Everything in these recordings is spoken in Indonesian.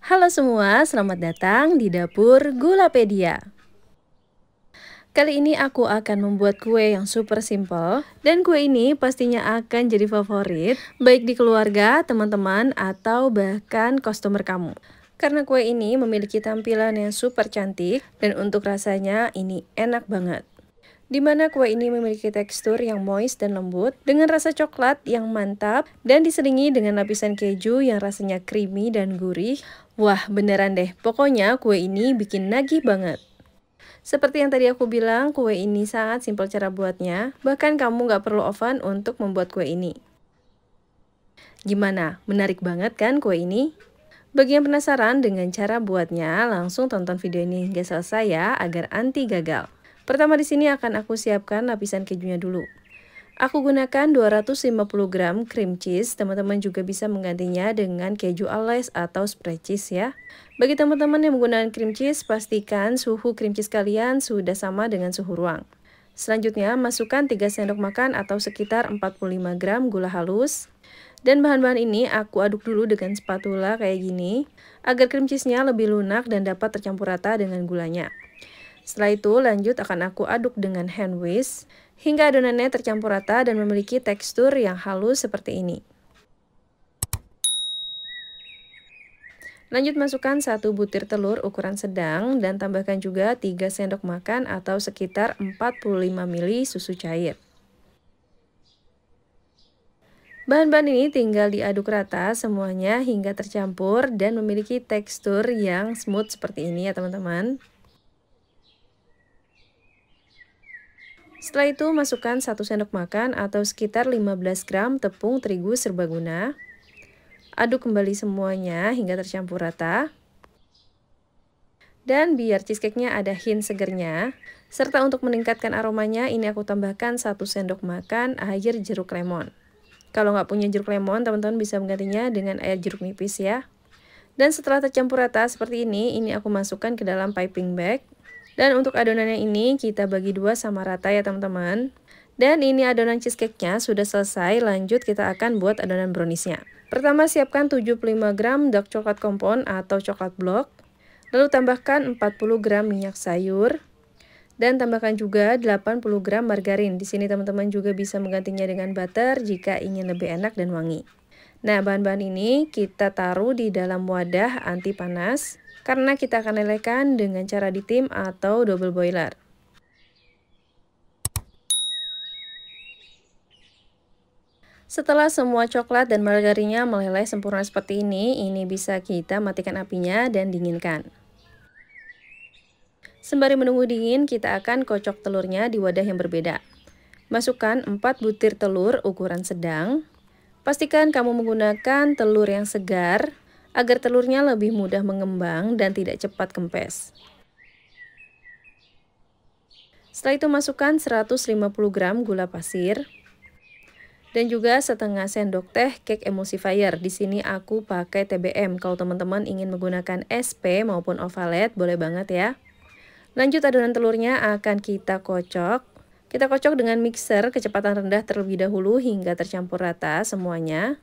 Halo semua, selamat datang di dapur Gulapedia. Kali ini aku akan membuat kue yang super simple, dan kue ini pastinya akan jadi favorit baik di keluarga, teman-teman, atau bahkan customer kamu. Karena kue ini memiliki tampilan yang super cantik dan untuk rasanya ini enak banget. Dimana kue ini memiliki tekstur yang moist dan lembut dengan rasa coklat yang mantap dan diselingi dengan lapisan keju yang rasanya creamy dan gurih. Wah, beneran deh, pokoknya kue ini bikin nagih banget. Seperti yang tadi aku bilang, kue ini sangat simpel cara buatnya, bahkan kamu nggak perlu oven untuk membuat kue ini. Gimana? Menarik banget kan kue ini? Bagi yang penasaran dengan cara buatnya, langsung tonton video ini hingga selesai ya, agar anti gagal. Pertama di sini akan aku siapkan lapisan kejunya dulu. Aku gunakan 250 gram cream cheese, teman-teman juga bisa menggantinya dengan keju ales atau spread cheese ya. Bagi teman-teman yang menggunakan cream cheese, pastikan suhu cream cheese kalian sudah sama dengan suhu ruang. Selanjutnya, masukkan 3 sendok makan atau sekitar 45 gram gula halus. Dan bahan-bahan ini aku aduk dulu dengan spatula kayak gini, agar cream cheese-nya lebih lunak dan dapat tercampur rata dengan gulanya. Setelah itu lanjut akan aku aduk dengan hand whisk hingga adonannya tercampur rata dan memiliki tekstur yang halus seperti ini. Lanjut masukkan 1 butir telur ukuran sedang dan tambahkan juga 3 sendok makan atau sekitar 45 ml susu cair. Bahan-bahan ini tinggal diaduk rata semuanya hingga tercampur dan memiliki tekstur yang smooth seperti ini ya teman-teman. Setelah itu masukkan 1 sendok makan atau sekitar 15 gram tepung terigu serbaguna. Aduk kembali semuanya hingga tercampur rata. Dan biar cheesecake-nya ada hint segernya, serta untuk meningkatkan aromanya, ini aku tambahkan 1 sendok makan air jeruk lemon. Kalau nggak punya jeruk lemon, teman-teman bisa menggantinya dengan air jeruk nipis ya. Dan setelah tercampur rata seperti ini aku masukkan ke dalam piping bag. Dan untuk adonannya ini kita bagi dua sama rata ya teman-teman. Dan ini adonan cheesecake-nya sudah selesai, lanjut kita akan buat adonan brownies-nya. Pertama siapkan 75 gram dark coklat compound atau coklat block. Lalu tambahkan 40 gram minyak sayur. Dan tambahkan juga 80 gram margarin. Di sini teman-teman juga bisa menggantinya dengan butter jika ingin lebih enak dan wangi. Nah, bahan-bahan ini kita taruh di dalam wadah anti panas karena kita akan lelehkan dengan cara ditim atau double boiler. Setelah semua coklat dan margarinnya meleleh sempurna seperti ini bisa kita matikan apinya dan dinginkan. Sembari menunggu dingin, kita akan kocok telurnya di wadah yang berbeda. Masukkan 4 butir telur ukuran sedang. Pastikan kamu menggunakan telur yang segar, agar telurnya lebih mudah mengembang dan tidak cepat kempes. Setelah itu masukkan 150 gram gula pasir. Dan juga setengah sendok teh cake emulsifier. Di sini aku pakai TBM. Kalau teman-teman ingin menggunakan SP maupun ovalet, boleh banget ya. Lanjut adonan telurnya akan kita kocok. Kita kocok dengan mixer kecepatan rendah terlebih dahulu hingga tercampur rata semuanya.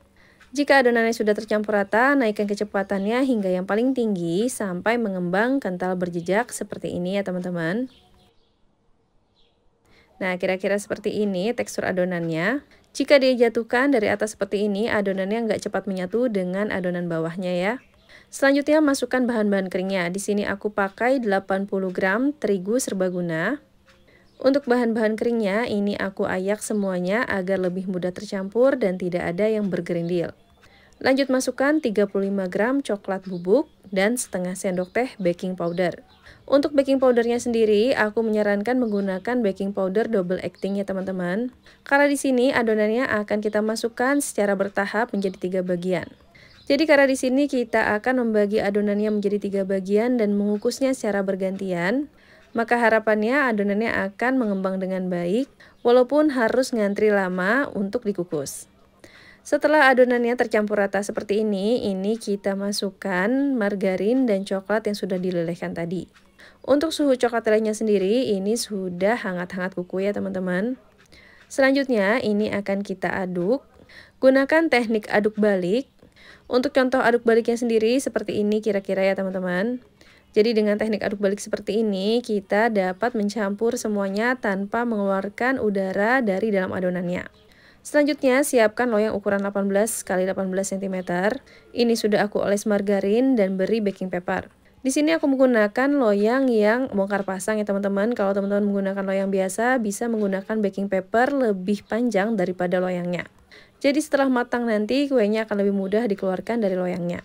Jika adonannya sudah tercampur rata, naikkan kecepatannya hingga yang paling tinggi sampai mengembang kental berjejak seperti ini ya teman-teman. Nah, kira-kira seperti ini tekstur adonannya. Jika dijatuhkan dari atas seperti ini, adonannya nggak cepat menyatu dengan adonan bawahnya ya. Selanjutnya masukkan bahan-bahan keringnya. Di sini aku pakai 80 gram terigu serbaguna. Untuk bahan-bahan keringnya ini aku ayak semuanya agar lebih mudah tercampur dan tidak ada yang bergerindil. Lanjut masukkan 35 gram coklat bubuk dan setengah sendok teh baking powder. Untuk baking powdernya sendiri, aku menyarankan menggunakan baking powder double acting ya teman-teman. Karena di sini adonannya akan kita masukkan secara bertahap menjadi 3 bagian. Jadi karena di sini kita akan membagi adonannya menjadi 3 bagian dan mengukusnya secara bergantian, maka harapannya adonannya akan mengembang dengan baik, walaupun harus ngantri lama untuk dikukus. Setelah adonannya tercampur rata seperti ini kita masukkan margarin dan coklat yang sudah dilelehkan tadi. Untuk suhu coklat lelehnya sendiri, ini sudah hangat-hangat kuku ya teman-teman. Selanjutnya ini akan kita aduk. Gunakan teknik aduk balik. Untuk contoh aduk baliknya sendiri seperti ini kira-kira ya teman-teman. Jadi dengan teknik aduk balik seperti ini, kita dapat mencampur semuanya tanpa mengeluarkan udara dari dalam adonannya. Selanjutnya, siapkan loyang ukuran 18 x 18 cm. Ini sudah aku oles margarin dan beri baking paper. Di sini aku menggunakan loyang yang bongkar pasang ya teman-teman. Kalau teman-teman menggunakan loyang biasa, bisa menggunakan baking paper lebih panjang daripada loyangnya. Jadi setelah matang nanti, kuenya akan lebih mudah dikeluarkan dari loyangnya.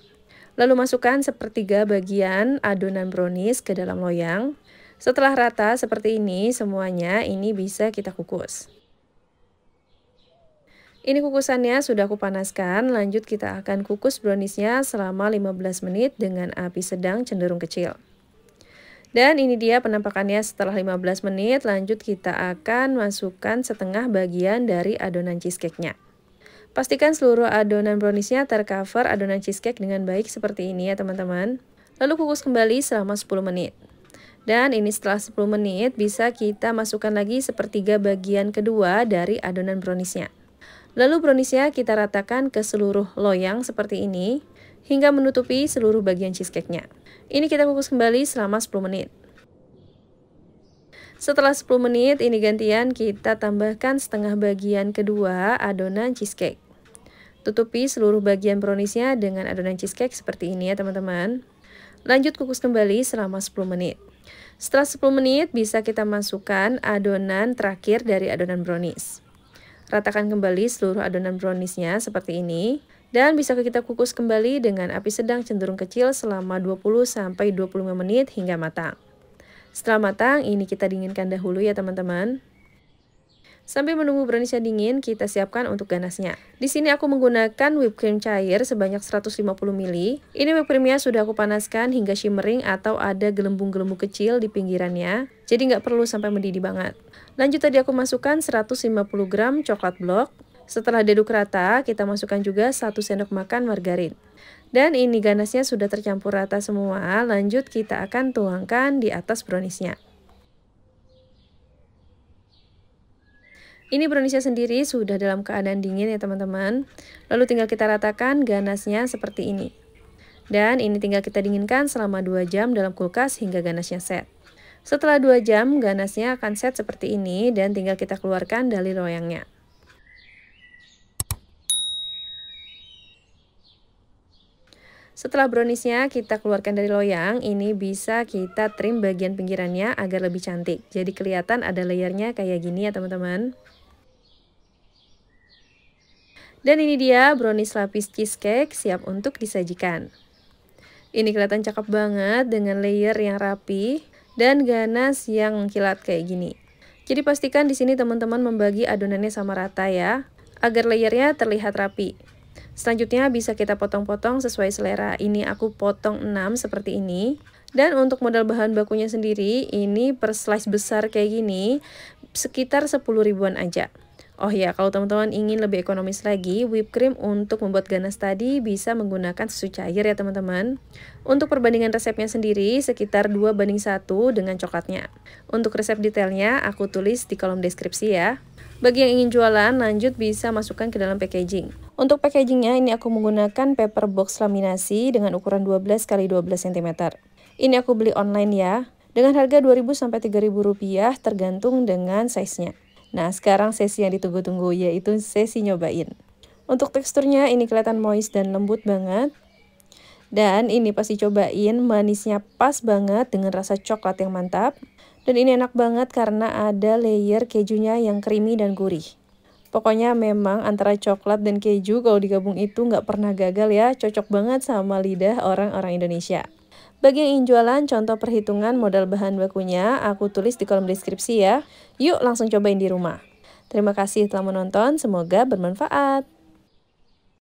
Lalu masukkan sepertiga bagian adonan brownies ke dalam loyang. Setelah rata seperti ini semuanya, ini bisa kita kukus. Ini kukusannya sudah aku panaskan, lanjut kita akan kukus browniesnya selama 15 menit dengan api sedang cenderung kecil. Dan ini dia penampakannya setelah 15 menit, lanjut kita akan masukkan setengah bagian dari adonan cheesecake-nya. Pastikan seluruh adonan browniesnya tercover adonan cheesecake dengan baik seperti ini ya teman-teman. Lalu kukus kembali selama 10 menit. Dan ini setelah 10 menit bisa kita masukkan lagi sepertiga bagian kedua dari adonan browniesnya. Lalu browniesnya kita ratakan ke seluruh loyang seperti ini, hingga menutupi seluruh bagian cheesecake-nya. Ini kita kukus kembali selama 10 menit. Setelah 10 menit, ini gantian kita tambahkan setengah bagian kedua adonan cheesecake. Tutupi seluruh bagian browniesnya dengan adonan cheesecake seperti ini ya teman-teman. Lanjut kukus kembali selama 10 menit. Setelah 10 menit, bisa kita masukkan adonan terakhir dari adonan brownies. Ratakan kembali seluruh adonan browniesnya seperti ini. Dan bisa kita kukus kembali dengan api sedang cenderung kecil selama 20-25 menit hingga matang. Setelah matang, ini kita dinginkan dahulu ya teman-teman. Sambil menunggu browniesnya dingin, kita siapkan untuk ganasnya. Di sini aku menggunakan whipped cream cair sebanyak 150 ml. Ini whipped creamnya sudah aku panaskan hingga shimmering atau ada gelembung-gelembung kecil di pinggirannya. Jadi nggak perlu sampai mendidih banget. Lanjut tadi aku masukkan 150 gram coklat blok. Setelah diaduk rata, kita masukkan juga 1 sendok makan margarin. Dan ini ganasnya sudah tercampur rata semua. Lanjut kita akan tuangkan di atas browniesnya. Ini browniesnya sendiri sudah dalam keadaan dingin ya teman-teman. Lalu tinggal kita ratakan ganasnya seperti ini. Dan ini tinggal kita dinginkan selama 2 jam dalam kulkas hingga ganasnya set. Setelah 2 jam, ganasnya akan set seperti ini dan tinggal kita keluarkan dari loyangnya. Setelah browniesnya kita keluarkan dari loyang, ini bisa kita trim bagian pinggirannya agar lebih cantik. Jadi kelihatan ada layernya kayak gini ya teman-teman. Dan ini dia brownies lapis cheesecake siap untuk disajikan. Ini kelihatan cakep banget dengan layer yang rapi dan ganas yang mengkilat kayak gini. Jadi pastikan di sini teman-teman membagi adonannya sama rata ya, agar layernya terlihat rapi. Selanjutnya bisa kita potong-potong sesuai selera. Ini aku potong 6 seperti ini. Dan untuk modal bahan bakunya sendiri, ini per slice besar kayak gini sekitar 10 ribuan aja. Oh ya, kalau teman-teman ingin lebih ekonomis lagi, whipped cream untuk membuat ganas tadi bisa menggunakan susu cair ya teman-teman. Untuk perbandingan resepnya sendiri sekitar 2:1 dengan coklatnya. Untuk resep detailnya aku tulis di kolom deskripsi ya. Bagi yang ingin jualan, lanjut bisa masukkan ke dalam packaging. Untuk packagingnya ini aku menggunakan paper box laminasi dengan ukuran 12 x 12 cm. Ini aku beli online ya, dengan harga 2.000 sampai 3.000 rupiah tergantung dengan size-nya. Nah, sekarang sesi yang ditunggu-tunggu yaitu sesi nyobain. Untuk teksturnya ini kelihatan moist dan lembut banget. Dan ini pasti cobain, manisnya pas banget dengan rasa coklat yang mantap. Dan ini enak banget karena ada layer kejunya yang creamy dan gurih. Pokoknya memang antara coklat dan keju kalau digabung itu nggak pernah gagal ya. Cocok banget sama lidah orang-orang Indonesia. Bagi yang ingin jualan, contoh perhitungan modal bahan bakunya aku tulis di kolom deskripsi ya. Yuk langsung cobain di rumah. Terima kasih telah menonton, semoga bermanfaat.